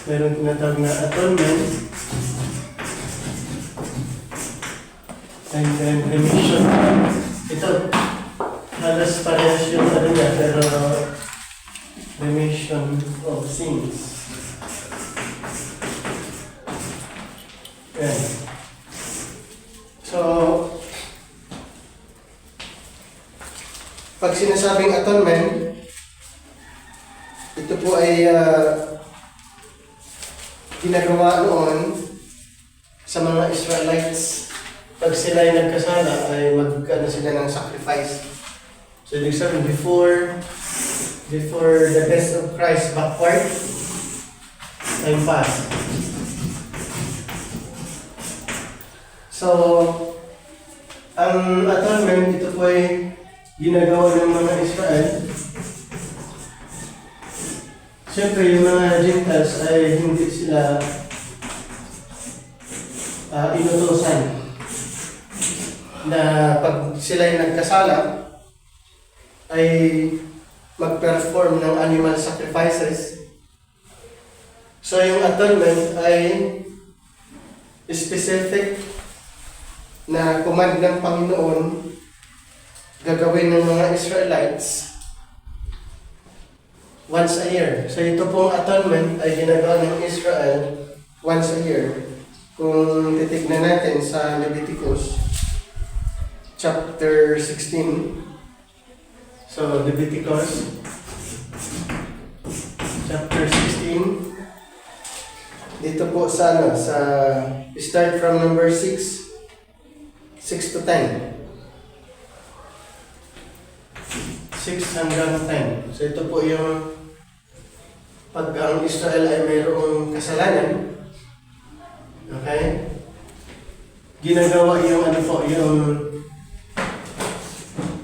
Meron tinatawag na atonement. And then remission. Ito, halos parehas yung ano niya, pero remission of sins. Yan. So, pag sinasabing atonement, ito po ay ginagawa noon sa mga Israelites. Pag sila ay nagkasala, ay magkano sila ng sacrifice. So, ibig sabihin, before the death of Christ backward, time pass. So, ang atonement, ito po ay ginagawa ng mga Israel. Siyempre, yung mga Gentiles ay hindi sila inutusan na pag sila ay nagkasala ay mag-perform ng animal sacrifices. So, yung atonement ay specific na command ng Panginoon gagawin ng mga Israelites once a year. So ito pong atonement ay ginagawa ng Israel once a year. Kung titignan natin sa Leviticus chapter 16. So Leviticus chapter 16. Dito po sa start from number 6 to 10. 6 hanggang 10. So ito po yung pag ang Israel ay mayroong kasalanan. Okay? Ginagawa yung yung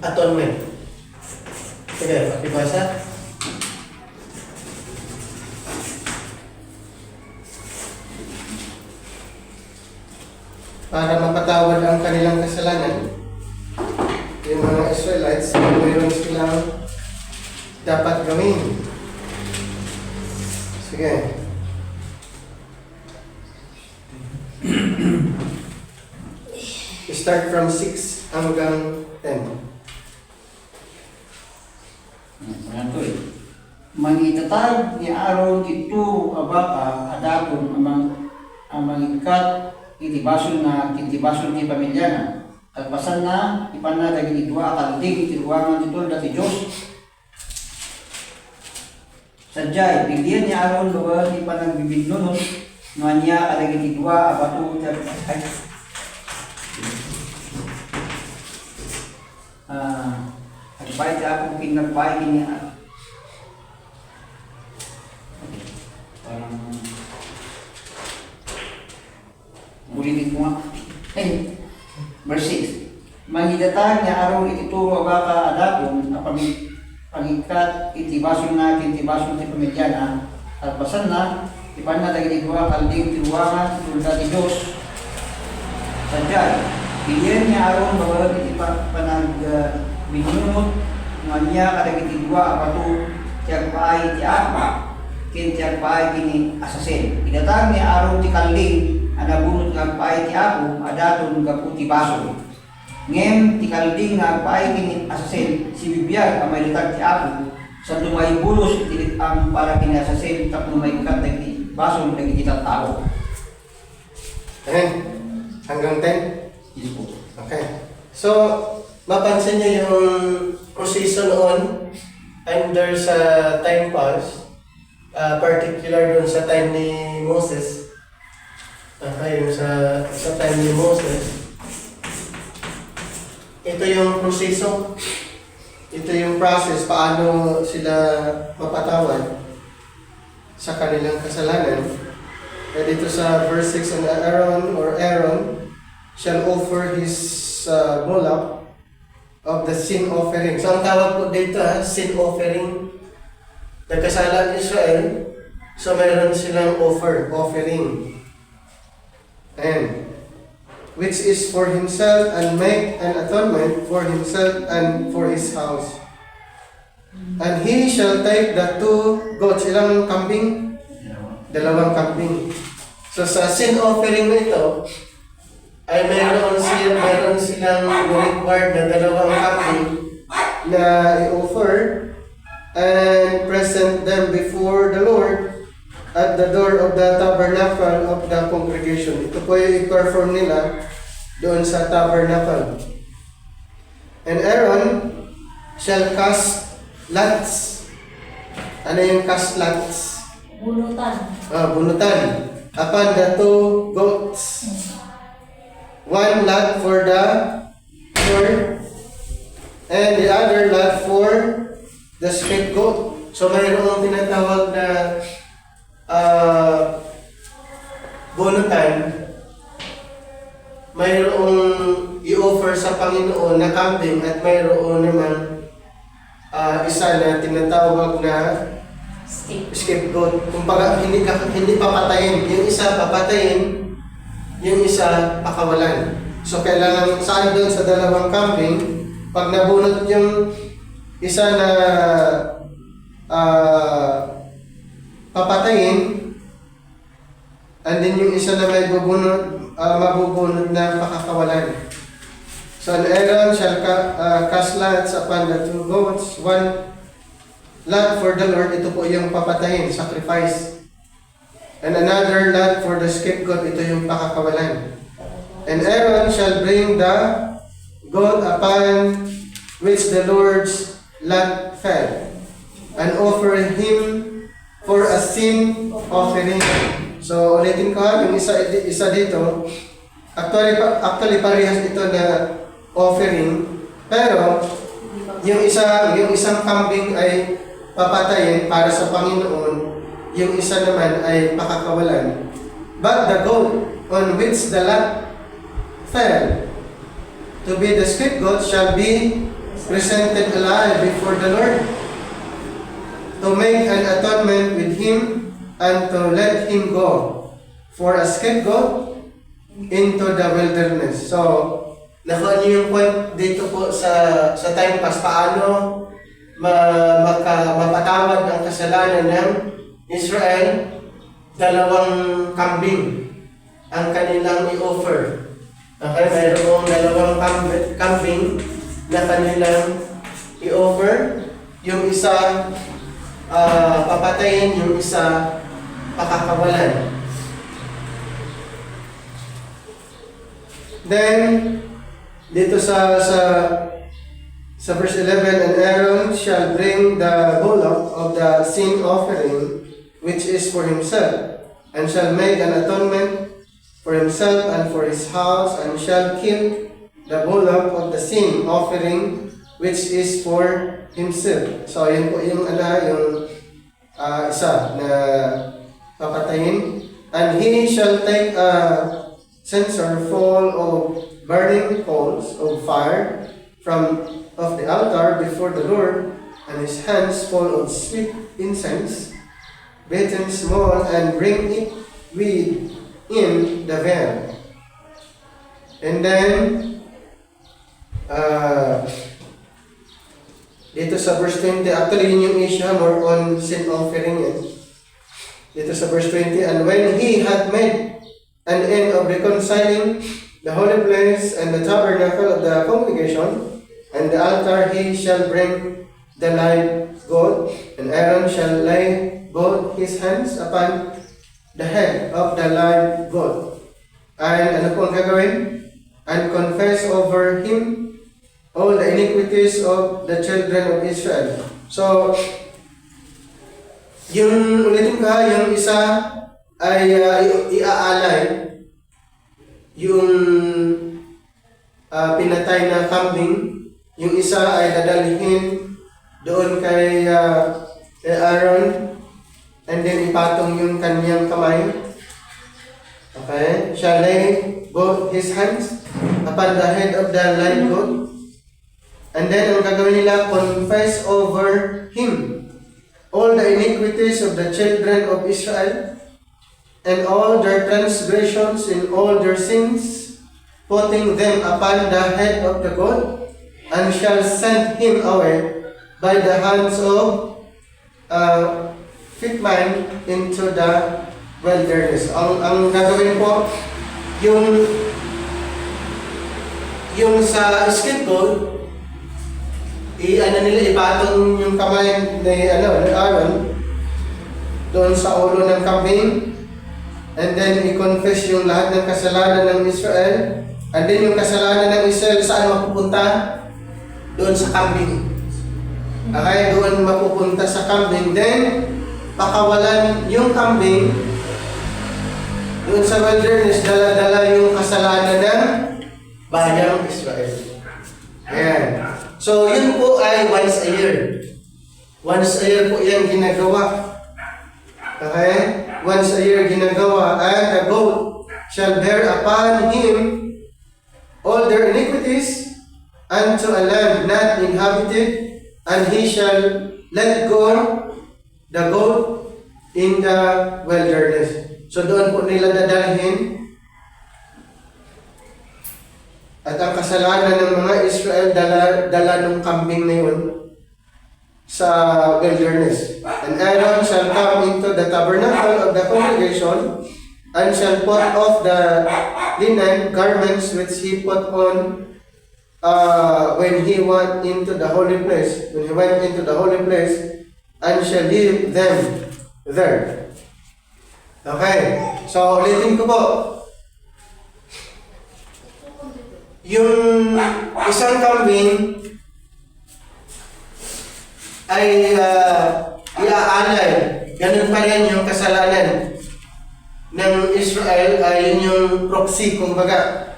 atonement. Sige, pakibasa. Para mapatawad ang kanilang kasalanan, yung mga Israelites, mayroon silang dapat gawin. Sige. Start from 6 hanggang 10. Mangitatag ni Aaron ito abaka adapon ang mangikat itibason ni pamilya na kalpasan na ipanatag itwa kaldig itiruangan ito dati Diyos sadyay bigyan ni Aaron lugar ni panagbibidnunod nga niya kalagit itwa abatu ay baik aku pinagpay ini parang ulitin ko nga. Verse 6. Mangidatag niya araw ituturo baka adapon ang pagikat itibason na ti pamilya na at basan na ipan na daging idwa kalding tiruangan tulad ni Diyos sadyay bigyan niya araw bawal itipanag binunod nga niya kadagit idwa apatu tiyag paay ti apa kin tiyag paay kini asasin idatag niya araw ti kalding anabunot nga paay ti ako adaton nga puti baso ngem ti kalding nga paay kini asasin si bibiyag ang may litag ti ako sa dumay bulos ti ang para kini asasin tapno may kat ti baso dagiti tao. Ayan. Hanggang 10? Yes po. Okay. So, mapansin niyo yung proseso noon under sa time pass, particular dun sa time ni Moses. Okay, yung sa time ni Moses. Ito yung proseso. Ito yung process paano sila mapatawad sa kanilang kasalanan. Kaya dito sa verse 6, and Aaron shall offer his bullock of the sin offering. So ang tawag po dito, sin offering. Nagkasala ang Israel, so mayroon silang offering. And which is for himself and make an atonement for himself and for his house. And he shall take the 2 goats, ilang kambing? dalawang kambing. So sa sin offering na ito, ay mayroon silang required na dalawang kambing na i-offer and present them before the Lord at the door of the tabernacle of the congregation. Ito po yung i-perform nila doon sa tabernacle. And Aaron shall cast lots. Ano yung cast lots? Bunutan. Bunutan. Upon the two goats. One lot for the Lord and the other lot for the scapegoat. So mayroong tinatawag na bunutan. Mayroong i-offer sa Panginoon na kambing at mayroon naman isa na tinatawag na scapegoat. Kumbaga hindi papatayin. Yung isa papatayin, yung isa pakawalan. So kailangan saan doon sa dalawang kambing, pag nabunot yung isa na papatayin, and then yung isa na may mabubunot na pakakawalan. So and Aaron shall cast lots upon the two goats, one lot for the Lord, ito po yung papatayin, sacrifice. And another lot for the scapegoat, ito yung pakakawalan. And Aaron shall bring the goat upon which the Lord's lot fell, and offer him for a sin offering. So ulitin ko ha, yung isa dito, actually parehas ito na offering, pero yung isang kambing ay papatayin para sa Panginoon, yung isa naman ay pakakawalan. But the goat on which the lot fell to be the scapegoat shall be presented alive before the Lord to make an atonement with him and to let him go for a scapegoat into the wilderness. So, nakuha niyo yung point dito po sa time pass, paano mapatawad ang kasalanan ng Israel. Dalawang kambing ang kanilang i-offer. Okay, mayroong dalawang kambing na kanilang i-offer. Yung isa papatayin, yung isa pakakawalan. Then, dito sa verse 11, and Aaron shall bring the bullock of the sin offering, which is for himself, and shall make an atonement for himself and for his house, and shall kill the bullock of the sin offering, which is for himself. So, yun po yung isa na papatayin. And he shall take a censer full of burning coals of fire from of the altar before the Lord, and his hands full of sweet incense, beaten small, and bring it within the veil. And then, dito sa verse 20, actually yun yung issue, more on sin offering yan. Dito sa verse 20, and when he had made an end of reconciling the holy place and the tabernacle of the congregation, and the altar, he shall bring the live goat, and Aaron shall lay both his hands upon the head of the live goat. And ano po ang gagawin? And confess over him all the iniquities of the children of Israel. So, yung ulitin ko, yung isa ay iaalay yung pinatay na kambing. Yung isa ay dadalhin doon kay Aaron, and then ipatong yung kanyang kamay. Okay? Shall lay both his hands upon the head of the live goat. And then ang gagawin nila, confess over him all the iniquities of the children of Israel, and all their transgressions and all their sins, putting them upon the head of the goat, and shall send him away by the hands of fit man into the wilderness. Ang gagawin po, yung sa scapegoat, nila, ipatong yung kamay ni Aaron doon sa ulo ng kambing, and then i-confess yung lahat ng kasalanan ng Israel, and then yung kasalanan ng Israel saan mapupunta? Doon sa kambing. Okay, doon mapupunta sa kambing, then pakawalan yung kambing doon sa wilderness, dala-dala yung kasalanan ng bayang Israel. Ayan. So, yun po ay once a year. Once a year po yan ginagawa. Okay? Once a year ginagawa. And the goat shall bear upon him all their iniquities unto a land not inhabited, and he shall let go the goat in the wilderness. So, doon po nila dadalhin. At ang kasalanan ng mga Israel, dala ng kambing na yun sa wilderness. And Aaron shall come into the tabernacle of the congregation, and shall put off the linen garments which he put on when he went into the holy place. When he went into the holy place, and shall leave them there. Okay. So, ulitin ko po. Yung isang kambing ay iaalay. Ganun pa rin yung kasalanan ng Israel, ay yun yung proxy, kumbaga.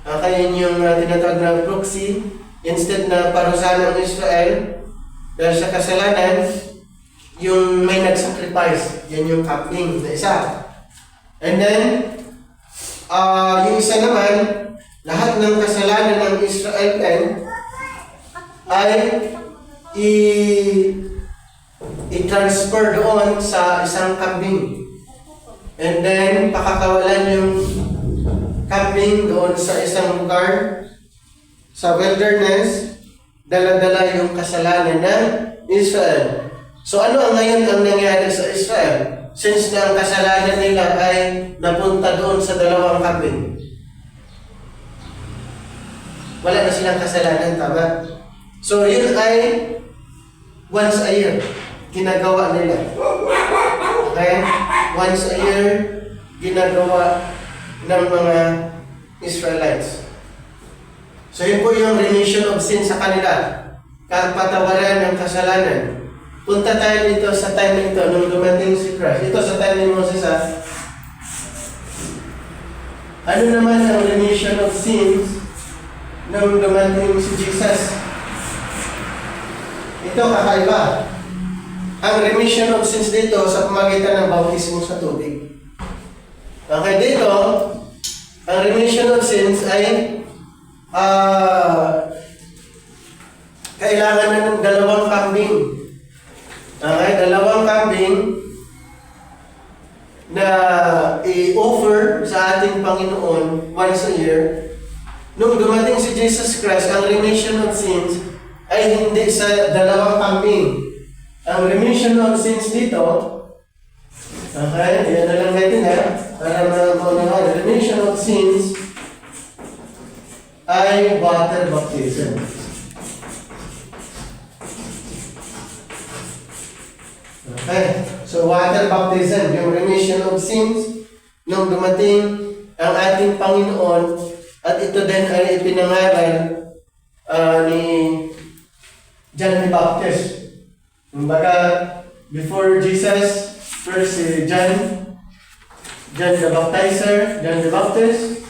Kaya yun yung tinatawag na proxy. Instead na parusahan ng Israel dahil sa kasalanan, yung may nag-sacrifice, yan yung kambing na isa. And then, yung isa naman, lahat ng kasalanan ng Israel ay i-transfer doon sa isang kambing. And then, pakakawalan yung kambing doon sa isang lugar, sa wilderness, dala-dala yung kasalanan ng Israel. So ano ang ngayon ang nangyari sa Israel? Since na ang kasalanan nila ay napunta doon sa dalawang kambing. Wala na silang kasalanan, tama? So, yun ay once a year, ginagawa nila. Okay? Once a year, ginagawa ng mga Israelites. So, yun po yung remission of sin sa kanila. Kapatawaran ng kasalanan. Punta tayo dito sa time nito nung dumating si Christ. Ito sa time ni Moses, ano naman ang remission of sins nung dumating si Jesus? Ito kakaiba. Ang remission of sins dito sa pamagitan ng bautismo sa tubig. Okay, dito, ang remission of sins ay kailangan na ng dalawang kambing. Okay, dalawang kambing na i-offer sa ating Panginoon once a year. Nung dumating si Jesus Christ, ang remission of sins ay hindi sa dalawang kambing. Ang remission of sins dito, okay, yan na lang natin para maunawa. The remission of sins ay water baptism. Okay, so water baptism, yung remission of sins, nung dumating ang ating Panginoon, at ito din ay ipinangaral ni John the Baptist. Kumbaga, before Jesus, first si John the Baptizer, John the Baptist.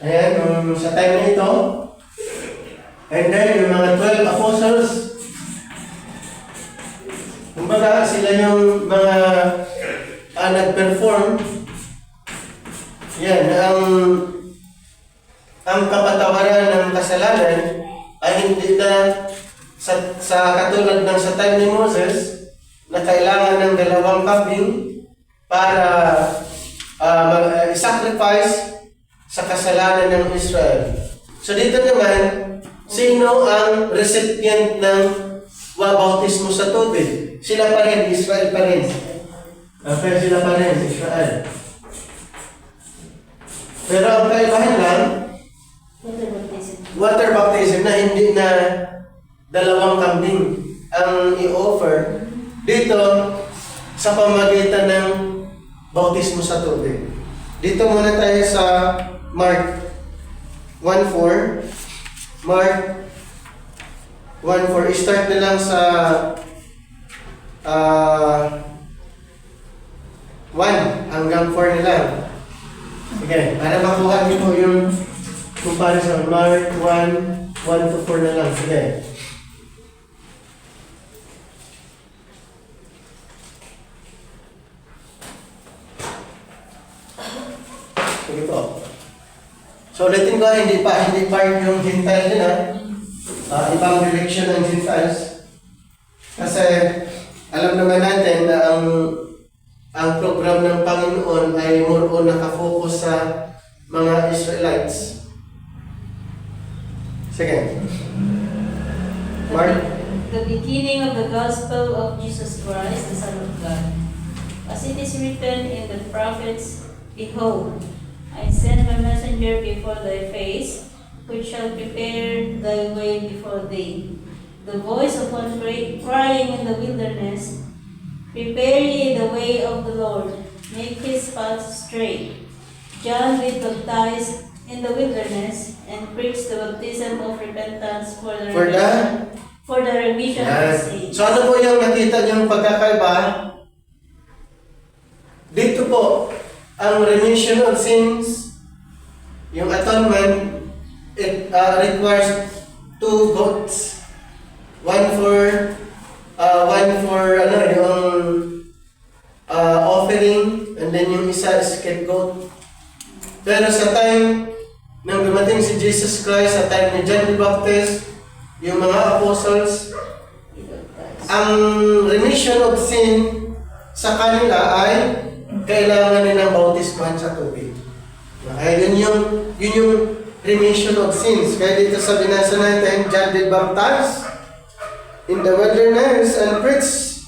Ayan, sa time na ito. And then, yung mga 12 apostles, kumbaga, sila yung mga nag-perform. Yan, ang kapatawaran ng kasalanan ay hindi na sa katulad ng sa time ni Moses na kailangan ng dalawang kambing para sacrifice sa kasalanan ng Israel. So dito naman, sino ang recipient ng bautismo sa tubig? Sila pa rin, Israel pa rin. Okay, sila pa rin, Israel. Pero ang kaibahan lang, water baptism na hindi na dalawang kambing ang i-offer dito sa pamagitan ng bautismo sa tubig. Dito muna tayo sa Mark 1:4. Mark 1:4. Start na lang sa 1 hanggang 4 na lang. Sige, para makuha niyo po yung comparison. Mark 1 to 4 na lang. Sige. Sige po. So ulitin ko, hindi part yung Gentile din ibang direction ng Gentiles. Kasi alam naman natin na ang program ng Panginoon ay more on nakafocus sa mga Israelites. Sige. Mark? The beginning of the gospel of Jesus Christ, the Son of God. As it is written in the prophets, Behold, I send my messenger before thy face, which shall prepare thy way before thee. The voice of one crying in the wilderness, Prepare ye the way of the Lord, make his paths straight. John did baptize in the wilderness, and preached the baptism of repentance for the remission of sins. So ano po yung nakita niyong pagkakaiba? Dito po, ang remission of sins, yung atonement, it requires 2 goats. One for yung offering, and then yung isa is scapegoat. Pero sa time nang dumating si Jesus Christ, sa time ni John the Baptist, yung mga apostles, ang remission of sin sa kanila ay kailangan nilang bautismuhan sa tubig. Okay, yun yung remission of sins. Kaya dito sa binasa natin, John did baptize in the wilderness and preach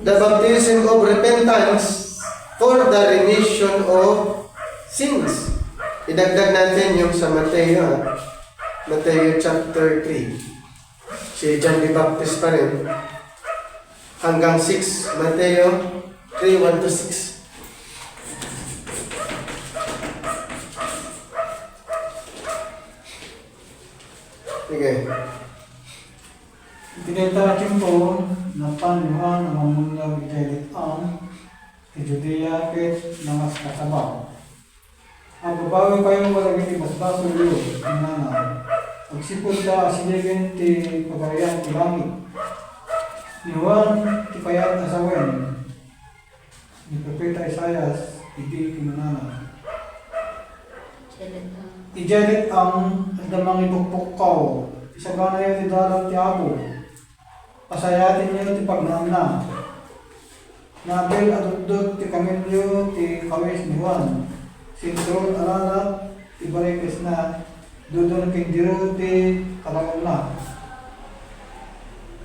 the baptism of repentance for the remission of sins. Idagdag natin yung sa Mateo, Mateo chapter 3. Si John the Baptist pa rin. Hanggang 6, Mateo 3:1 to 6. Sige. Tinitarakin ko na panuhan ang mamulag ijayit ang Judea ket nangas kasabaw. Ang babawi kayo malaging ibasbaso liyo, inana. Pagsipod da asilegen ti pagarian ti langit. Ni Juan ti payat asawen. Ni Propeta Isaias iti kinunana. Ijayit ang damang ipukpuk kaw. Isagana yun ti dalang ti abo. Pasayatin niyo ti pagnamna. Nabil adudod ti kamilyo ti kawis ni Juan. Sintron alanat ti barikis na dudon kindiro ti kalawang na.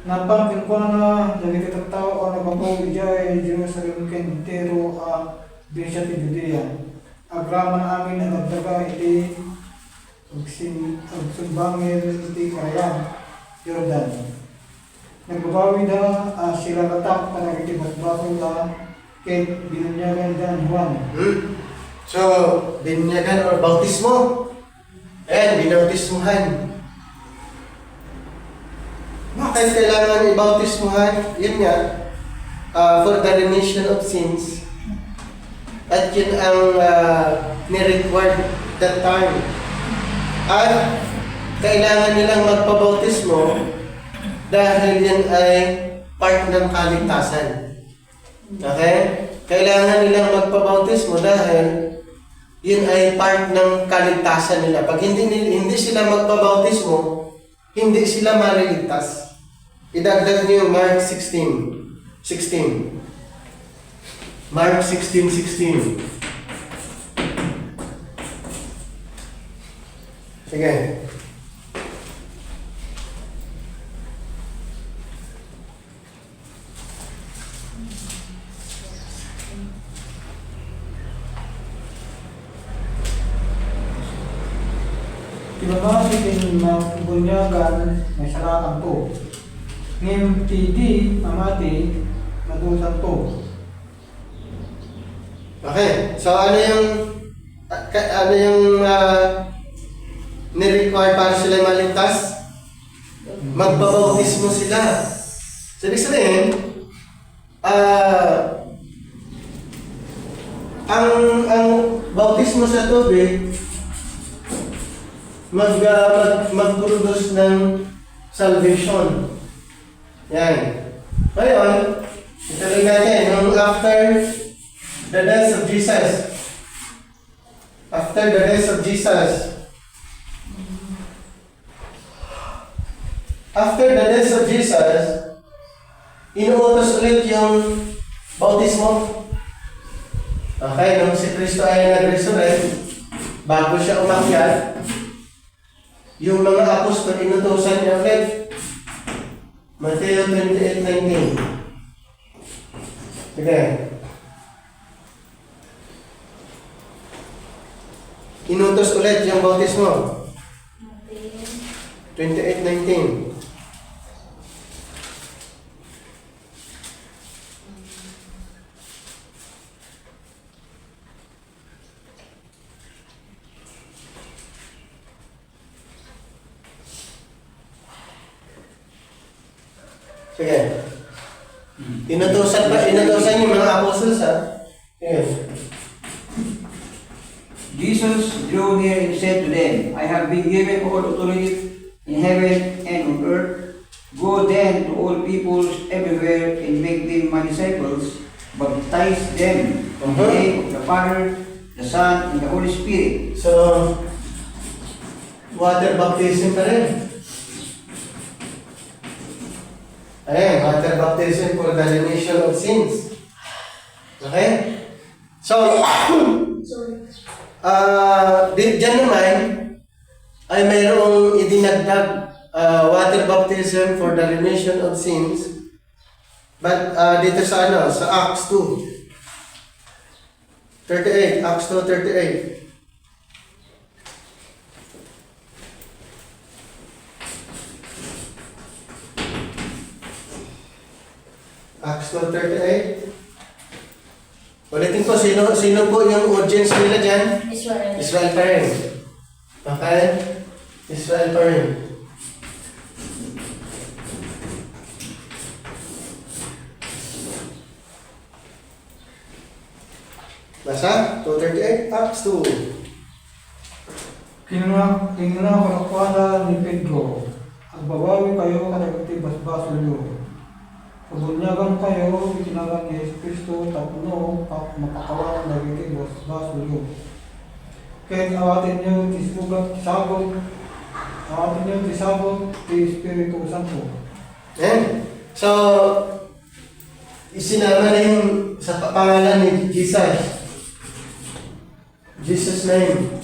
Napangkin ko na dagiti tattao o nagpapaw ijay Jerusalem kentero a bisya ti Judea. Agraman amin ang nagdaga iti agsumbangil iti karayan Jordan. Nagbabawi da sila latak para iti basbaso da ket binunyagan da ni Juan. So, binyagan or bautismo. Ayan, binautismuhan. Bakit kailangan ibautismuhan? Yun nga, for the remission of sins. At yun ang ni-required that time. At kailangan nilang magpabautismo dahil yan ay part ng kaligtasan. Okay? Kailangan nilang magpabautismo dahil yun ay part ng kaligtasan nila. Pag hindi sila magpabautismo, hindi sila maliligtas. Idagdag niyo yung Mark 16:16. Mark 16:16. Sige. Lumasi din bunyagan may salatang to. Ngim tidi amati madusan to. Okay, so ano yung ni-require para sila maligtas? Magbabautismo sila. So, ibig sabihin, ang bautismo sa tubig mag-produce ng salvation. Yan. Ngayon, ituloy natin, nung after the death of Jesus, inuutos ulit yung bautismo. Okay, nung si Kristo ay nag-resurrect, bago siya umakyat, yung mga apostol inutusan niya ulit. Mateo 28:19. Sige. Inutos ulit yung bautismo. 28:19. Sige. Inutosan yung mga apostles, ha? Yes. Jesus drew near and said to them, I have been given all authority in heaven and on earth. Go then to all peoples everywhere and make them my disciples, baptize them in the name of the Father, the Son, and the Holy Spirit. So, water baptism pa rin. Ayan, water baptism for the remission of sins. Okay? So, dyan naman ay mayroong idinagdag water baptism for the remission of sins. But dito sa Acts 2:38, Acts 2:38. Acts 2:38. Ulitin ko, sino po yung audience nila dyan? Israel. Israel pa rin. Okay? Israel pa rin. Nasa? 2:38, Acts 2. Kinuna ni Pedro, agbabawi kayo kadagiti basbasolyo. Pabunyagan kayo, itinagan ni Yesu Cristo, tapno, mapakawan dagiti basbasolyo. Kaya awatin niyo, tisabog, ti Espiritu Santo. Ayan. So, isinama na yung sa pangalan ni Jesus. Jesus' name.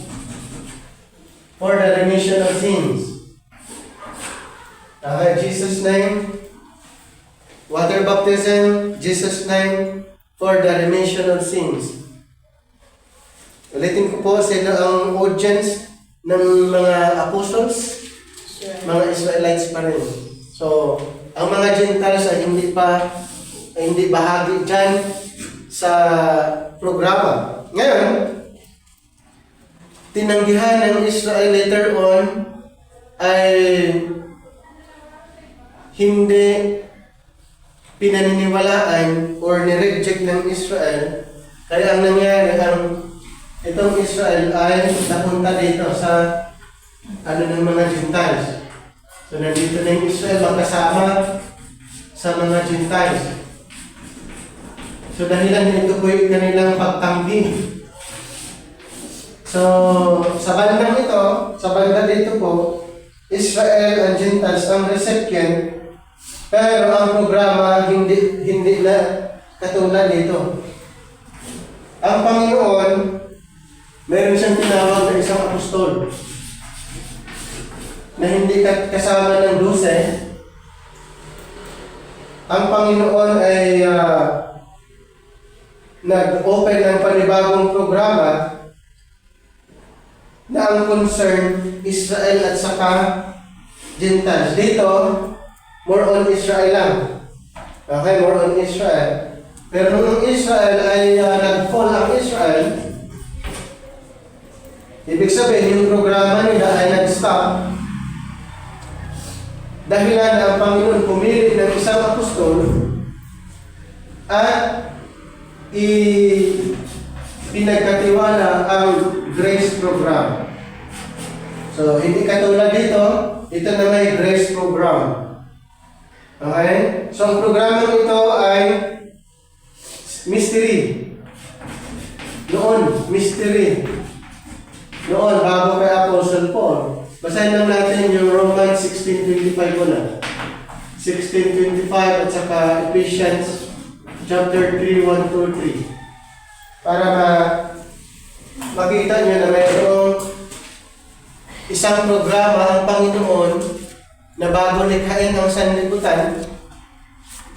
For the remission of sins. Okay, Jesus' name. Water baptism, Jesus' name. For the remission of sins. Ulitin ko po, sino ang audience ng mga apostles? Mga Israelites pa rin. So, ang mga Gentiles ay hindi bahagi dyan sa programa. Ngayon, tinanggihan ng Israel later on ay hindi pinaniniwalaan or nireject ng Israel. Kaya ang nangyari, itong Israel ay napunta dito sa ng mga Gentiles. So nandito na yung Israel magkasama sa mga Gentiles. So dahilan nito po yung kanilang pagtanggi. So sa bandang ito, sa banda dito po, Israel and Gentiles ang recipient, pero ang programa hindi na katulad dito. Ang Panginoon, meron siyang tinawag na isang apostol na hindi kasama ng 12. Ang Panginoon ay nag-open ng panibagong programa na ang concern Israel at saka Gentiles. Dito, more on Israel lang. Okay, more on Israel. Pero nung Israel ay nag-fall ang Israel, ibig sabihin yung programa nila ay nag-stop. Dahilan na ang Panginoon pumili ng isang apostol at pinagkatiwala ang grace program. So, hindi katulad dito, ito na may grace program. Okay? So, ang programa ito ay mystery. Mystery. Noon, bago kay Apostle Paul. Basahin lang natin yung Romans 16:25 muna. 16:25 at saka Ephesians chapter 3:1-3. Para makita nyo na mayroong isang programa ang Panginoon na bago likhain ang sanlibutan,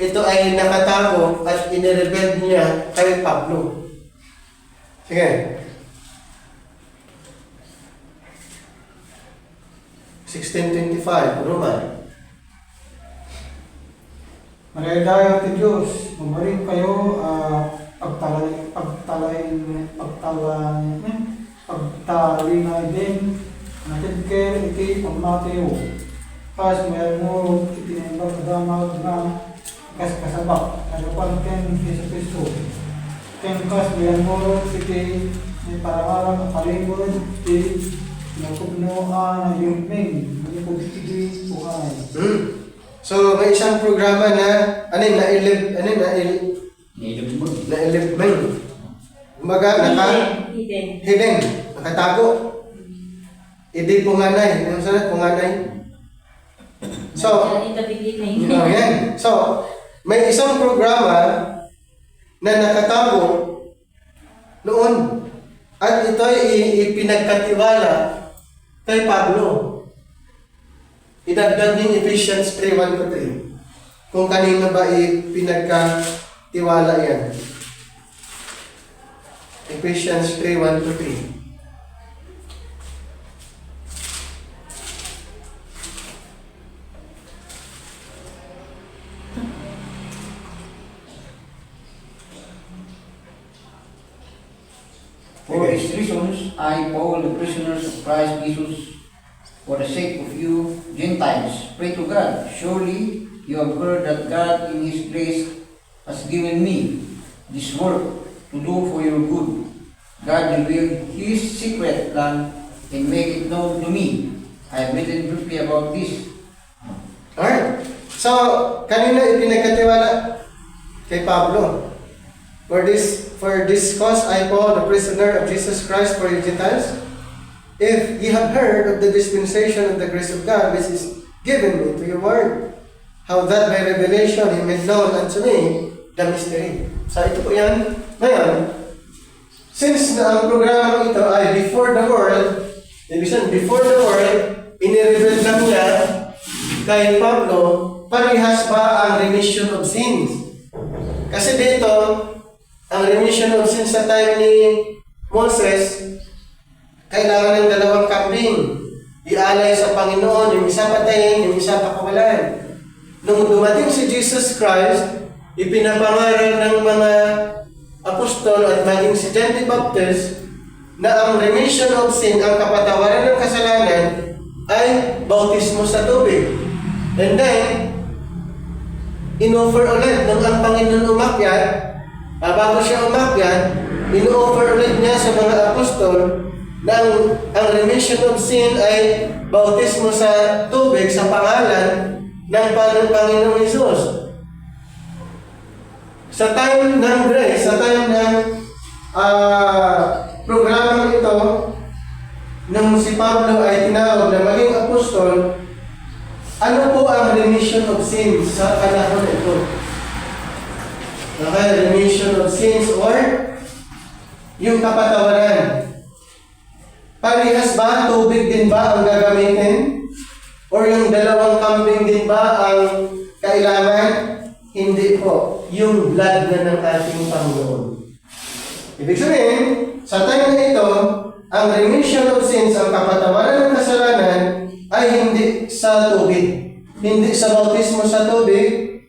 ito ay nakatago at inirebel niya kay Pablo. Sige. 16:25, Roman. Manaydayan ti Diyos, mabaling kayo pagtalinay din natin kayo iti pagmateo. Kas mayroon mo itinibag kadamag na kasabak nagapan ken Yesu Cristo. Ken kas mayroon mo iti paramarang kalingod iti nakubnoan na yung ming manipugtigi buhay. So, may isang programa na na-elibman. Kumbaga, hidden, nakatago. Hindi punganay. Ano sana? Punganay. So, in the beginning. yan. So, may isang programa na nakatago noon. At ito ay ipinagkatiwala kay Pablo. Idagdag din Ephesians 3:1-3. Kung kanino ba ipinagkatiwala yan. Ephesians 3:1-3. For these reasons, I, Paul, the prisoners of Christ Jesus, for the sake of you Gentiles, pray to God. Surely you have heard that God in His grace has given me this work to do for your good. God revealed His secret plan and make it known to me. I have written briefly about this. Alright. So, kanino ipinagkatiwala? Kay Pablo. For this cause I, Paul, the prisoner of Jesus Christ for you Gentiles, if ye have heard of the dispensation of the grace of God which is given me to your word, how that by revelation He made known unto me the mystery. So ito po yan. Ngayon, since na ang programa ito ay before the world, before the world, inireveal lang niya kay Pablo, parehas ba ang remission of sins? Kasi dito, ang remission of sins sa time ni Moses, kailangan ng dalawang kambing. Ialay sa Panginoon, yung isa patayin, yung isa pakawalan. Nung dumating si Jesus Christ, ipinapangaral ng mga apostol at maging si John the Baptist na ang remission of sin, ang kapatawaran ng kasalanan, ay bautismo sa tubig. And then, in-offer ulit nung ang Panginoon umakyat, bago siya umakyat, in-offer ulit niya sa mga apostol na ang remission of sin ay bautismo sa tubig sa pangalan ng Panginoong Hesus. Sa time ng grace, sa time ng programang ito, nung si Pablo ay tinawag na maging apostol, ano po ang remission of sins sa panahon ito? Okay, remission of sins or yung kapatawaran. Parehas ba? Tubig din ba ang gagamitin? Or yung dalawang kambing din ba ang kailangan? Hindi po. Yung blood na ng ating Panginoon. Ibig sabihin, sa time na ito, ang remission of sins, ang kapatawaran ng kasalanan, ay hindi sa tubig. Hindi sa bautismo sa tubig,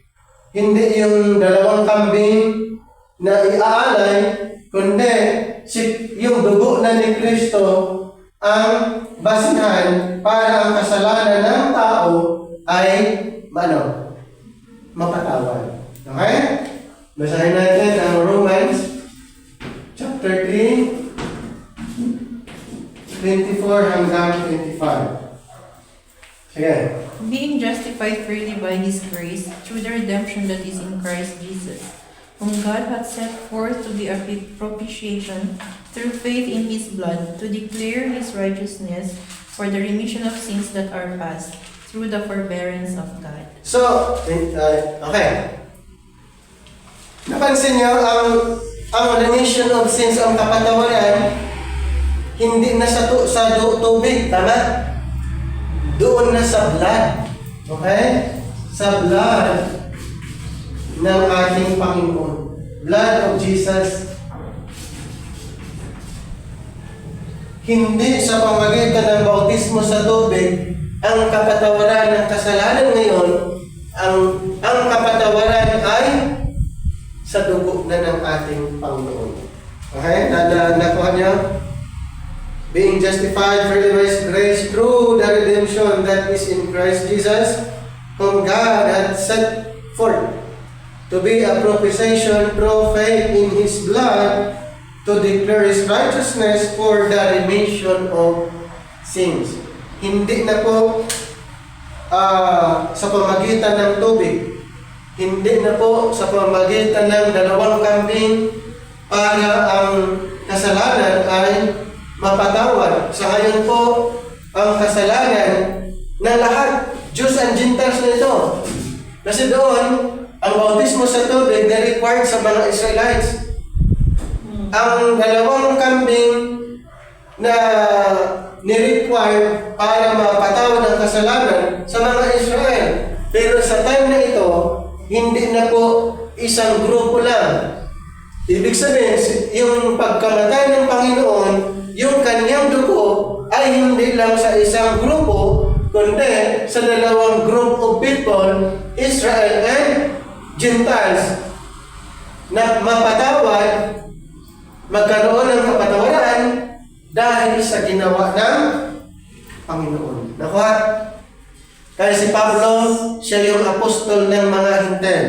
hindi yung dalawang kambing na iaalay, kundi yung dugo na ni Kristo ang basihan para ang kasalanan ng tao ay mapatawad. Okay? Basahin natin ang Romans chapter 3, 24 hanggang 25. Sige. Being justified freely by His grace through the redemption that is in Christ Jesus, whom God hath set forth to be a propitiation through faith in His blood, to declare His righteousness for the remission of sins that are past, through the forbearance of God. So, okay. Napansin niyo, ang remission of sins, ang kapatawaran, hindi na sa tubig, tama? Doon na sa blood. Okay? Sa blood ng ating Panginoon. Blood of Jesus. Hindi sa pamagitan ng bautismo sa tubig, ang kapatawaran ng kasalanan ngayon, ang kapatawaran ay sa dugo na ng ating Panginoon. Okay? Nakuha niyo? Being justified freely by His grace through the redemption that is in Christ Jesus, whom God hath set forth to be a propitiation through faith in His blood, to declare His righteousness for the remission of sins. Hindi na po sa pamagitan ng tubig. Hindi na po sa pamagitan ng dalawang kambing para ang kasalanan ay mapatawad. Sa ngayon po, ang kasalanan ng lahat, Jews and Gentiles na ito. Kasi doon, ang bautismo sa tubig na required sa mga Israelites. Ang dalawang kambing na ni-require para mapatawad ang kasalanan sa mga Israel. Pero sa time na ito, hindi na po isang grupo lang. Ibig sabihin, yung pagkamatay ng Panginoon, yung kanyang dugo ay hindi lang sa isang grupo, kundi sa dalawang group of people, Israel and Gentiles, na mapatawad, magkaroon ng kapatawaran dahil sa ginawa ng Panginoon. Nakuha? Kaya si Pablo, siya yung apostol ng mga Hintil.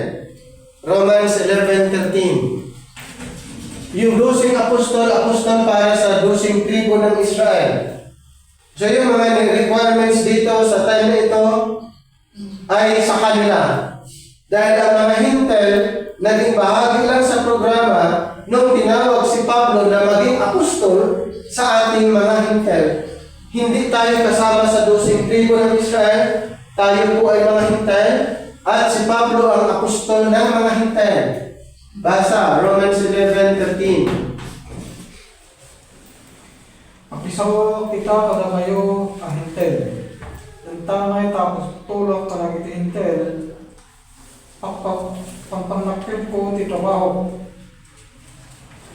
Romans 11:13. Yung 12 apostol para sa 12 tribo ng Israel. So yung mga requirements dito sa time na ito ay sa kanila. Dahil ang mga Hintil, naging bahagi lang sa programa nung tinawag si Pablo na maging apostol sa ating mga Hintil. Hindi tayo kasama sa 12 tribo ng Israel, tayo po ay mga Hintil, at si Pablo ang apostol ng mga Hintil. Basa, Romans 11:13. Akisaw kita kada kayo ahintel. Ang tamay tapos tulak ka lang iti-hintel. Pagpanakit ko ti trabaho.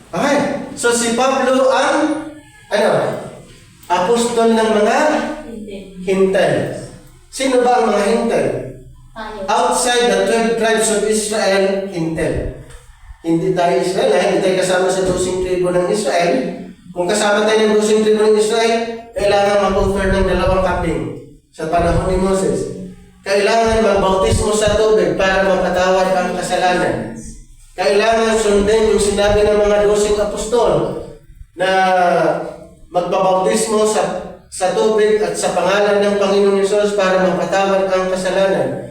Okay, so si Pablo ang apostol ng mga Hintil. Sino ba ang mga Hintil? Outside the 12 tribes of Israel, Hintil. Hindi tayo Israel, hindi tayo kasama sa 12 tribo ng Israel. Kung kasama tayo ng 12 tribo ng Israel, kailangan mag-offer ng dalawang kambing sa panahon ni Moses. Kailangan magbautismo sa tubig para mapatawad ang kasalanan. Kailangan sundin yung sinabi ng mga 12 apostol na magbabautismo sa tubig at sa pangalan ng Panginoong Hesus para mapatawad ang kasalanan.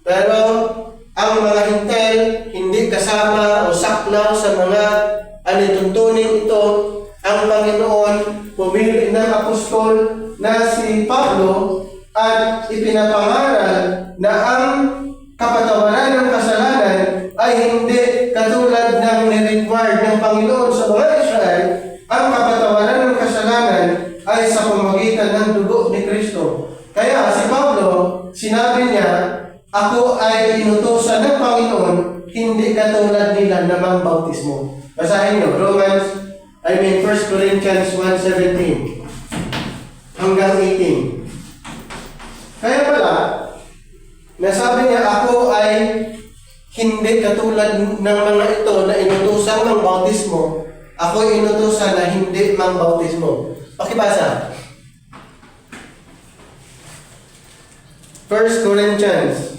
Pero ang mga Hintil hindi kasama o saklaw sa mga alituntunin ito. Ang Panginoon pumili ng apostol na si Pablo at ipinapangaral na ang kapatawaran ng kasalanan ay hindi katulad ng ni-required ng Panginoon sa mga Israel. Ang kapatawaran ng kasalanan ay sa pamamagitan ng dugo ni Kristo. Kaya si Pablo, sinabi niya, ako ay inutusan ng Panginoon, hindi katulad nila na mangbautismo. Basahin nyo, 1 Corinthians 1:17 hanggang 18. Kaya pala, nasabi niya, ako ay hindi katulad ng mga ito na inutusan ng bautismo. Ako ay inutusan na hindi mang bautismo. Pakibasa. 1 Corinthians.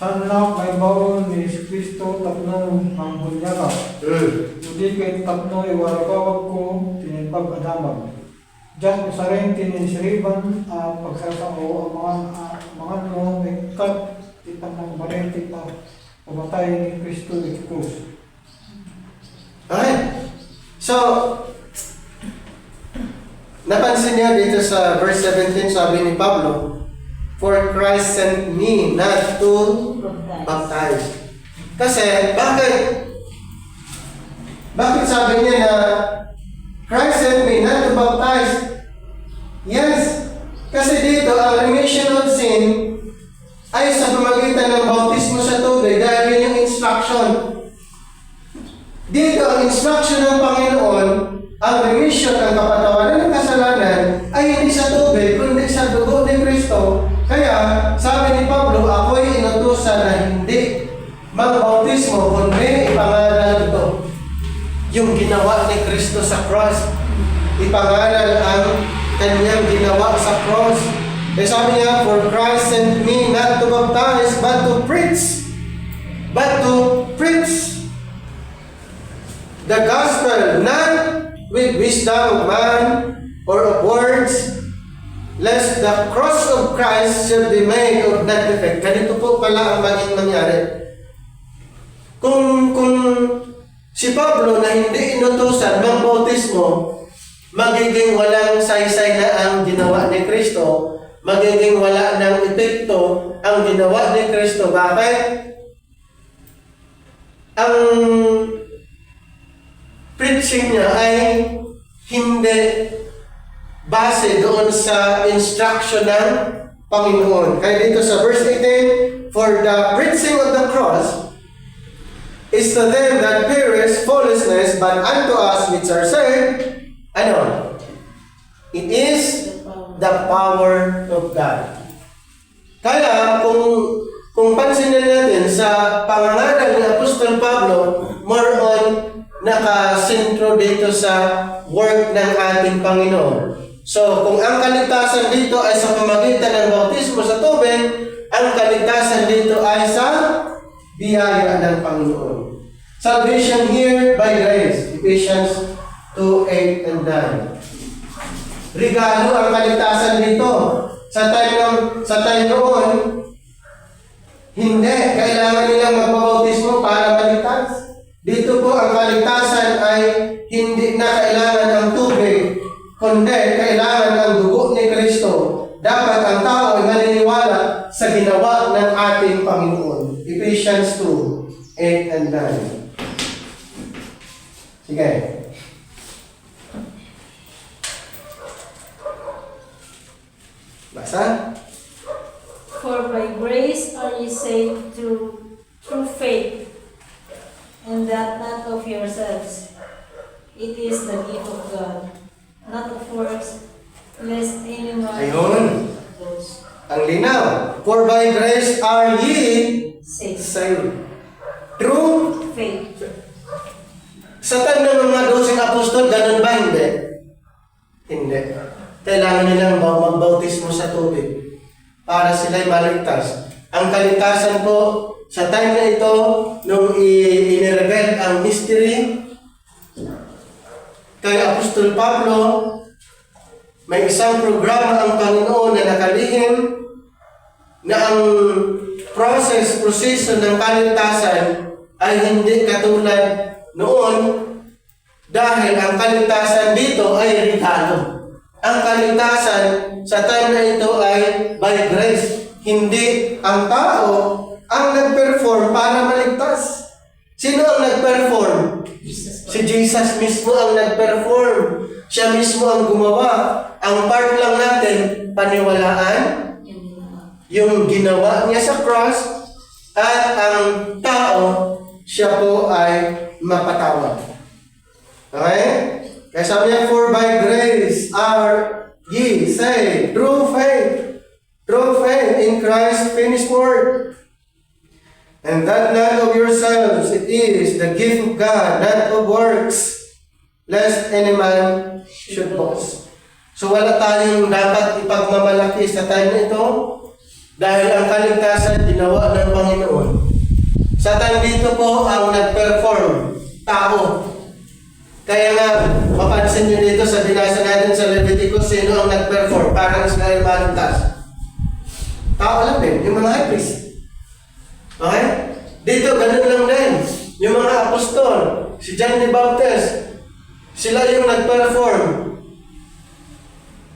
Sanla may bawon ni Kristo tapno ang bunyaka. Hindi kay tapno iwarabawag ko tinipag adamag. Diyan ko sa rin tinisriban at pagsasamo ang mga no may kat titang ng barentik na pamatay ni Kristo ni Cruz. Okay. So, napansin niya dito sa verse 17, sabi ni Pablo, for Christ sent me not to baptize. Kasi, bakit sabi niya na Christ sent me not to baptize? Yes, kasi dito ang remission of sin ay sa pamagitan ng bautismo sa tubig dahil yun yung instruction. Dito ang instruction ng Panginoon, ang remission ng kapatawaran ng kasalanan ay hindi sa tubig kundi sa dugo ni Kristo. Kaya sabi ni Pablo, ako'y inutusan na hindi magbautismo kundi ipangaral ito. Yung ginawa ni Kristo sa cross, ipangaral ang kanyang ginawa sa cross. Eh sabi niya, for Christ sent me not to baptize, but to preach. But to preach the gospel, not with wisdom of man or of words, lest the cross of Christ should be made of none effect. Ganito po pala ang maging mangyari. Kung si Pablo na hindi inutusan ng bautismo, magiging walang saysay na ang ginawa ni Kristo, magiging wala ng epekto ang ginawa ni Kristo. Bakit? Ang preaching niya ay hindi base doon sa instruction ng Panginoon. Kaya dito sa verse 18, for the preaching of the cross is to them that perish foolishness, but unto us which are saved, ano? It is the power of God. Kaya kung pansinin natin sa pangangaral ni Apostol Pablo, more on nakasentro dito sa work ng ating Panginoon. So, kung ang kaligtasan dito ay sa pamagitan ng bautismo sa tubig, ang kaligtasan dito ay sa biyaya ng Panginoon. Salvation here by grace. Ephesians 2:8 and 9. Regalo ang kaligtasan dito. Sa time noon, hindi kailangan nilang magpabautismo para maligtas. Dito po ang kaligtasan ay hindi na kailangan ng tubig, kundi kailangan ng dugo ni Kristo. Dapat ang tao ay maniniwala sa ginawa ng ating Panginoon. Ephesians 2:8 and 9. Sige. Basa? For by grace are ye saved through faith, and that not of yourselves. It is the gift of God, not of works, lest any man Ayun. boast. Ang linaw. For by grace are ye Saved. saved. Through Faith. sa time ng mga 12 apostol, ganun ba? Hindi. Hindi. Kailangan nilang magbautismo sa tubig para sila'y maligtas. Ang kaligtasan po sa time na ito, nung inireveal ang mystery kay Apostol Pablo, may isang programa ang Panginoon na nakalihim na ang proseso ng kaligtasan ay hindi katulad noon dahil ang kaligtasan dito ay regalo. Ang kaligtasan sa time na ito ay by grace. Hindi ang tao ang nag-perform para maligtas. Sino ang nag-perform? Jesus Si Jesus mismo ang nag-perform. Siya mismo ang gumawa. Ang part lang natin, paniwalaan yung ginawa niya sa cross, at ang tao siya po ay mapatawad. Okay? Kaya sabi niya, for by grace are ye saved through faith. Through faith in Christ's finished work. And that not of yourselves, it is the gift of God, not of works, lest any man should boast. So wala tayong dapat ipagmamalaki sa time na ito dahil ang kaligtasan ginawa ng Panginoon. Sa time dito po ang nag-perform, tao. Kaya nga, mapansin nyo dito sa binasa natin sa Leviticus, sino ang nag-perform? Parang Israel maligtas. Tao lang din, yung mga high priest. Okay? Dito, ganun lang din. Yung mga apostol, si John the Baptist, sila yung nag-perform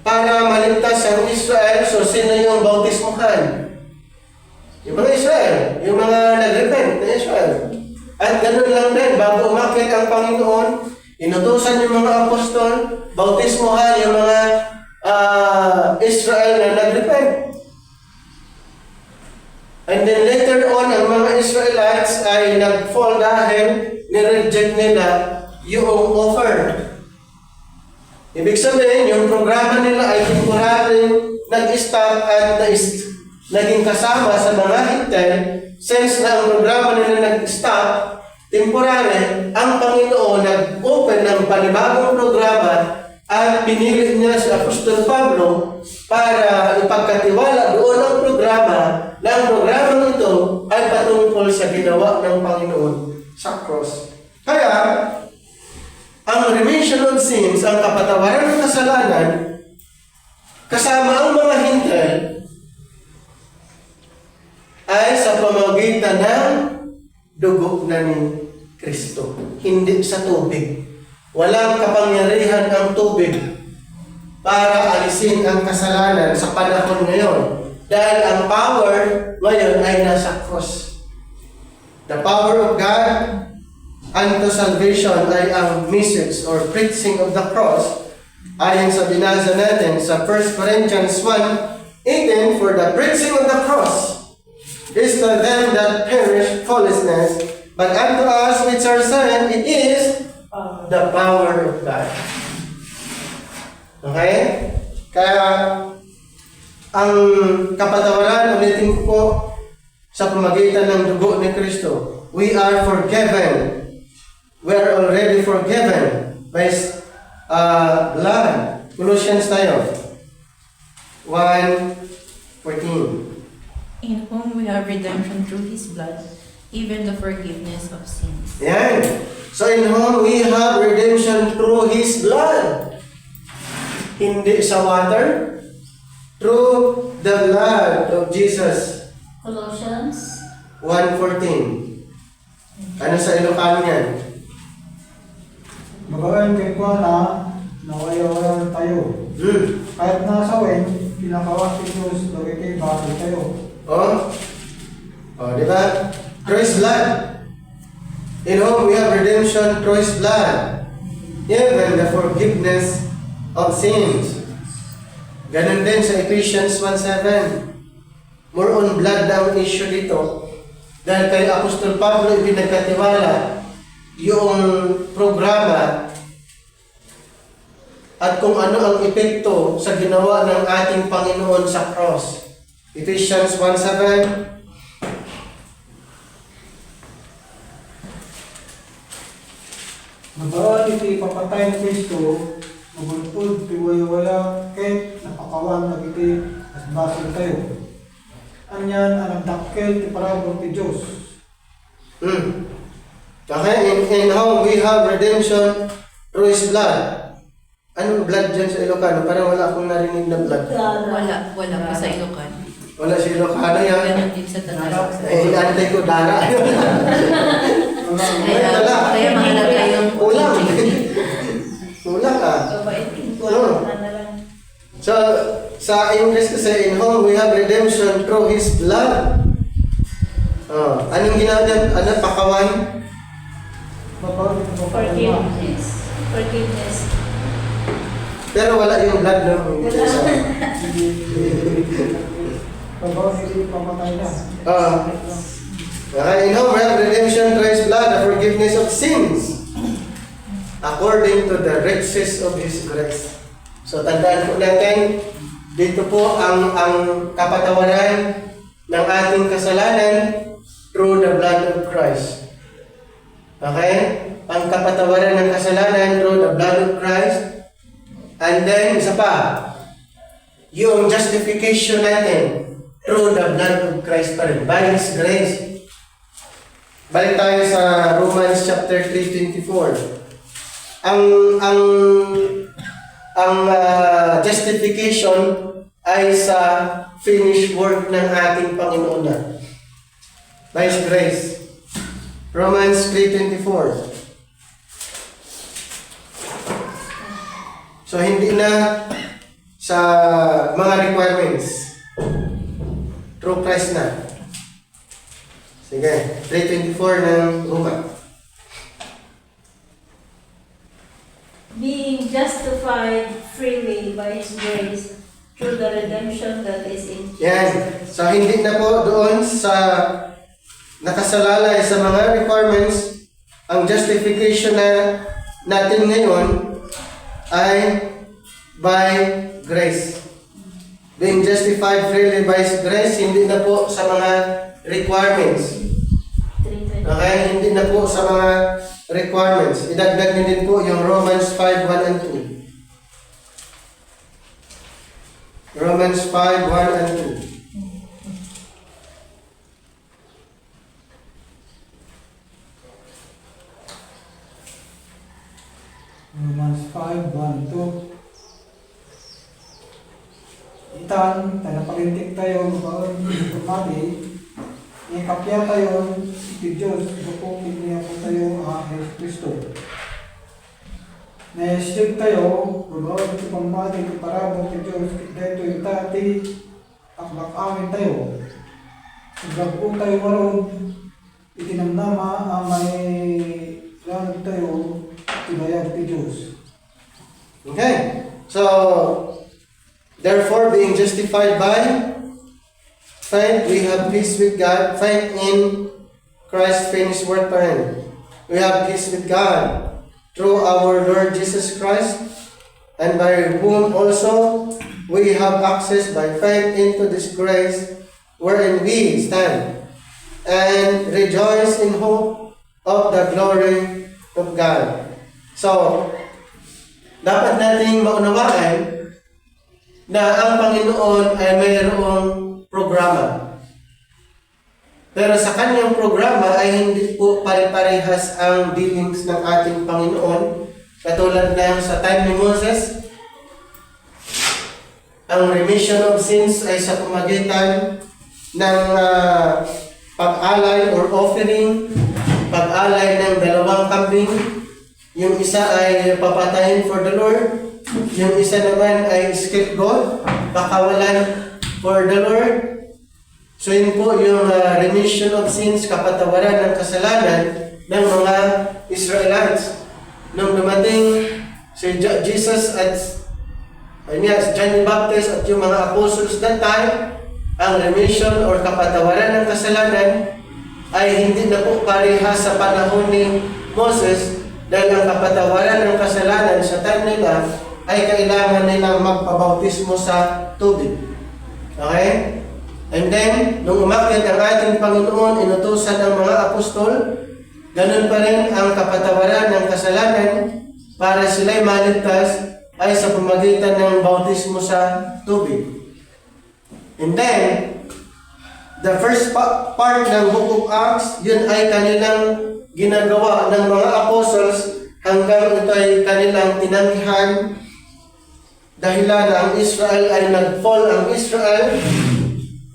para maligtas ang Israel. So, sino yung bautismuhan? Yung mga Israel, yung mga nag-repent na Israel. At ganun lang din, bago umakit ang Panginoon, inutusan yung mga apostol, bautismuhan yung mga Israel na nag-repent. And then later on, ang mga Israelites ay nag-fall dahil nireject nila yung offer. Ibig sabihin, yung programa nila ay temporary nag-stop at naging kasama sa mga hintel. Since na ang programa nila nag-stop, temporary, ang Panginoon nag-open ng panibagong programa at pinili niya si Apostol Pablo para ipagkatiwala doon ang programa na ang programa ito ay patungkol sa ginawa ng Panginoon sa cross. Kaya, ang remission of sins, ang kapatawaran ng kasalanan, kasama ang mga hintel, ay sa pamamagitan ng dugo na ni Kristo, hindi sa tubig. Walang kapangyarihan ang tubig para alisin ang kasalanan sa panahon ngayon. Dahil ang power ngayon ay nasa cross. The power of God unto salvation ay ang message or preaching of the cross. Ayon sa binasa natin sa 1 Corinthians 1:18, for the preaching of the cross is to them that perish foolishness, but unto us which are saved, it is the power of God. Okay? Kaya, ang kapatawaran, ulitin ko po, sa pamagitan ng dugo ni Kristo, we are forgiven. We are already forgiven by blood. Colossians tayo. 1:14. In whom we have redemption through His blood, even the forgiveness of sins. Yan. So in whom we have redemption through His blood. Hindi sa water. Through the blood of Jesus. Colossians 1:14. Ano sa Ilocano yan? Magawain kay ko na nawayawayan tayo. Kahit nasa wen, pinakawas ni Diyos, lagi kay bago tayo. Oh? Oh, di ba? Through His blood. In whom we have redemption through His blood. Even the forgiveness of sins. Ganun din sa Ephesians 1:7. More on blood na ang issue dito. Dahil kay Apostol Pablo ibinagkatiwala yung programa at kung ano ang epekto sa ginawa ng ating Panginoon sa cross. Ephesians 1:7. Magawain iti papatay ni Kristo, magulpod, tiwaya-waya, kahit napakawan na iti, as basol tayo. Anyan, ang nagdakkel, ti parabot ti Diyos. Okay, in how we have redemption through His blood. Anong blood dyan sa Ilocano? Parang wala akong narinig na blood. Wala po sa Ilocano. Wala sa Ilocano yan. Ganun din sa Tagalog. Eh, inantay ko Dara. Kaya mahanap kayong Kulang. Kulang ah. So, sa English kasi, in whom we have redemption through His blood. Oh, anong ginawa dyan? Ano, pakawan? Magawain iti papatay na. Forgiveness. Pero wala yung blood no? Magawain iti papatay na. Okay, in whom we have redemption forgiveness of sins according to the riches of His grace. So tandaan po natin, dito po ang kapatawaran ng ating kasalanan through the blood of Christ. Okay? Ang kapatawaran ng kasalanan through the blood of Christ. And then, isa pa, yung justification natin through the blood of Christ pa rin, by His grace. Balik tayo sa Romans chapter 3:24. Ang justification ay sa finished work ng ating Panginoon na. By His grace. Romans 3:24. So, hindi na sa mga requirements. Through Christ na. Sige, 3:24 ng Roma. Being justified freely by His grace through the redemption that is in Jesus Yan. Christ. So, hindi na po doon sa nakasalalay sa mga requirements. Ang justification na natin ngayon ay by grace. Being justified freely by His grace, hindi na po sa mga requirements. 3:20. Okay? Hindi na po sa mga requirements. Idagdag niyo din po yung Romans 5:1 and 2. Romans 5:1 and 2. Romans 5:1-2. Itan, talapalintik tayo, bawal kumali. Ikapya tayo, si Diyos, bukupin niya po tayo ang Jesus Kristo. Naisig tayo, bawal ito pangmali, parabot si Diyos, kita ito yung tati, aklak-amin tayo. Sigagpo tayo marod, itinamnama ang may lanod tayo, tinayag ni Diyos. Okay? So, therefore, being justified by faith, we have peace with God. Faith in Christ's finished work for Him. We have peace with God through our Lord Jesus Christ, and by whom also we have access by faith into this grace wherein we stand, and rejoice in hope of the glory of God. So, dapat nating maunawaan na ang Panginoon ay mayroong programa. Pero sa kanyang programa ay hindi po pare-parehas ang dealings ng ating Panginoon. Katulad ng sa time ni Moses, ang remission of sins ay sa pamagitan ng pag-alay or offering, pag-alay ng 2 kambing. Yung isa ay papatayin for the Lord, yung isa naman ay scapegoat, pakawalan for the Lord. So yun po yung remission of sins, kapatawaran ng kasalanan ng mga Israelites. Nung dumating si Jesus at John the Baptist at yung mga apostles that time, ang remission or kapatawaran ng kasalanan ay hindi na po parehas sa panahon ni Moses, dahil ang kapatawaran ng kasalanan sa time nila ay kailangan nilang magpabautismo sa tubig. Okay? And then, nung umakyat ang ating Panginoon, inutusan ang mga apostol, ganun pa rin ang kapatawaran ng kasalanan para sila'y maligtas ay sa pamagitan ng bautismo sa tubig. And then, the first part ng Book of Acts, yun ay kanilang ginagawa ng mga apostles hanggang ito ay kanilang tinanggihan dahilan ang Israel ay nag-fall ang Israel.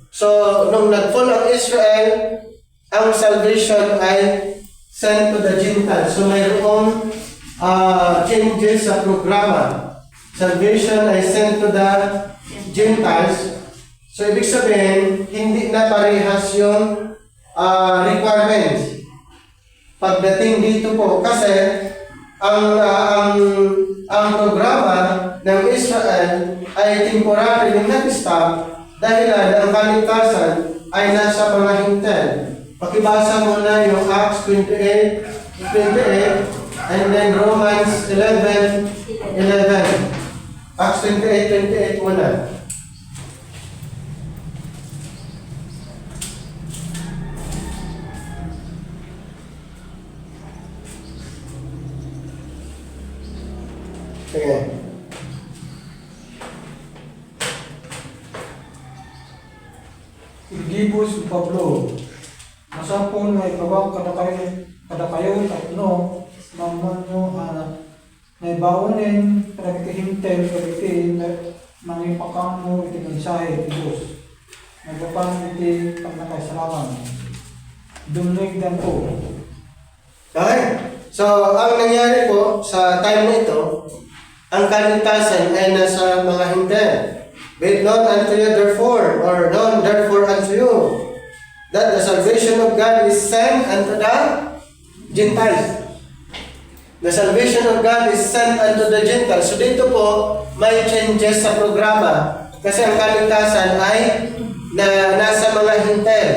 So, nung nag-fall ang Israel, ang salvation ay sent to the Gentiles. So, mayroong changes sa programa. Salvation ay sent to the Gentiles. So, ibig sabihin, hindi na parehas yung requirements pagdating dito po. Kasi, ang programa ng Israel ay temporary yung nag-stop dahil ang kaligtasan ay nasa mga hintel. Pakibasa mo na yung Acts 28 28, and then Romans 11, 11. Acts 28, 28 muna. Sige. Igibo si Pablo. Masapon may kawang kada kayo tatlo naman nyo may baunin pagkihintel pagkitin mangipakang mo iti mensahe ti Diyos. Nagpapang iti pagnakaisalaman. Dumlig dan po. Okay? So, ang nangyari po sa time na ito, ang kaligtasan ay nasa mga hindi. Be it known unto you therefore, or known therefore unto you, that the salvation of God is sent unto the Gentiles. The salvation of God is sent unto the Gentiles. So dito po, may changes sa programa. Kasi ang kaligtasan ay nasa mga Hintel.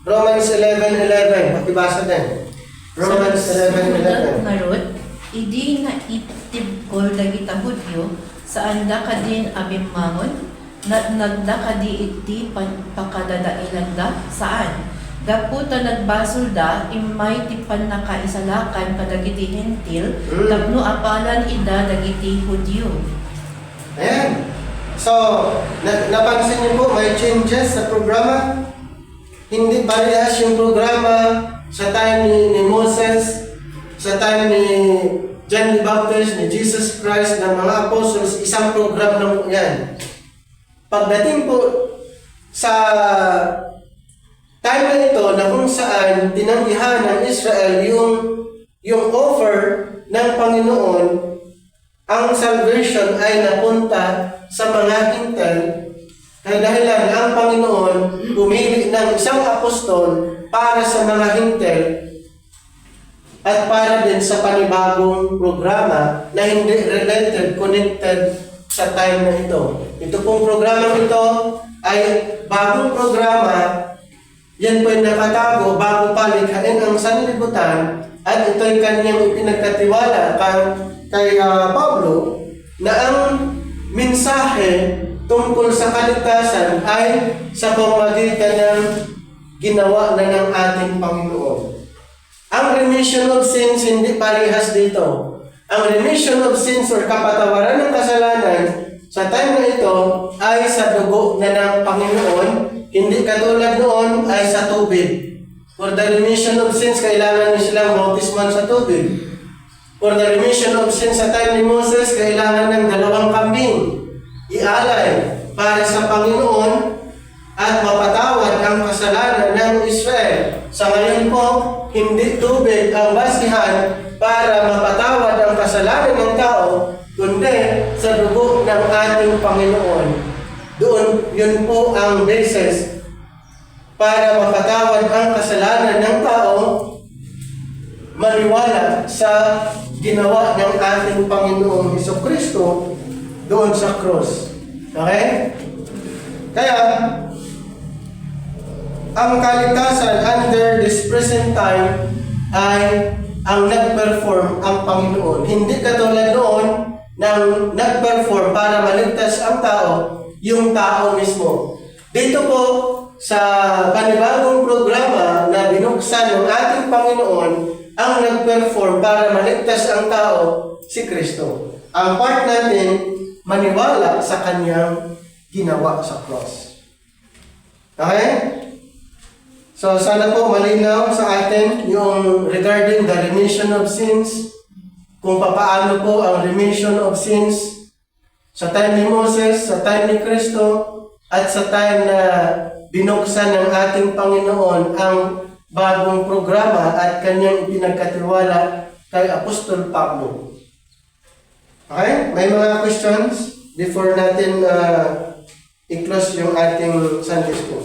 Romans 11:11. Pakibasa din. Romans 11:11. Narod, idi na itib kol dagita Hudyo, saan da ka din abimangon, nagda ka di iti pakadadailan da, saan? Gaputa nagbasol da, imay ti panakaisalakan kadagiti hentil, tapno apalan ida dagiti Hudyo. Ayan. So, napansin niyo po, may changes sa programa. Hindi parehas yung programa sa time ni Moses, sa time ni John the Baptist, ni Jesus Christ, ng mga apostles, isang program lang po yan. Pagdating po sa time na ito na kung saan tinanggihan ng Israel yung offer ng Panginoon, ang salvation ay napunta sa mga Hintel. Kaya dahilan ang Panginoon pumili ng isang apostol para sa mga Hintel at para din sa panibagong programa na hindi related, connected sa time na ito. Ito pong programa ito ay bagong programa. Yan po ay nakatago bago palikhain ang sanlibutan at ito'y kanyang ipinagkatiwala kay Pablo na ang mensahe tungkol sa kaligtasan ay sa pamamagitan ng ginawa na ng ating Panginoon. Ang remission of sins hindi parehas dito. Ang remission of sins or kapatawaran ng kasalanan sa time na ito ay sa dugo na ng Panginoon, hindi katulad noon ay sa tubig. For the remission of sins, kailangan niyo silang bautisman sa tubig. For the remission of sins sa time ni Moses, kailangan ng 2 kambing ialay para sa Panginoon at mapatawad ang kasalanan ng Israel. Sa ngayon po, hindi tubig ang basihan para mapatawad ang kasalanan ng tao, kundi sa dugo ng ating Panginoon. Doon, yun po ang basis para mapatawad ang kasalanan ng tao, maniwala sa ginawa ng ating Panginoong Hesukristo doon sa cross. Okay? Kaya, ang kaligtasan under this present time ay ang nag-perform ang Panginoon. Hindi katulad noon nang nag-perform para maligtas ang tao, yung tao mismo. Dito po, sa panibagong programa na binuksan ng ating Panginoon, ang nag-perform para maligtas ang tao, si Kristo. Ang part natin, maniwala sa kanyang ginawa sa cross. Okay? So, sana po malinaw sa atin yung regarding the remission of sins, kung papaano po ang remission of sins sa time ni Moses, sa time ni Kristo, at sa time na binuksan ng ating Panginoon ang bagong programa at kanyang ipinagkatiwala kay Apostol Pablo. Okay? May mga questions before natin i-close yung ating Sunday School?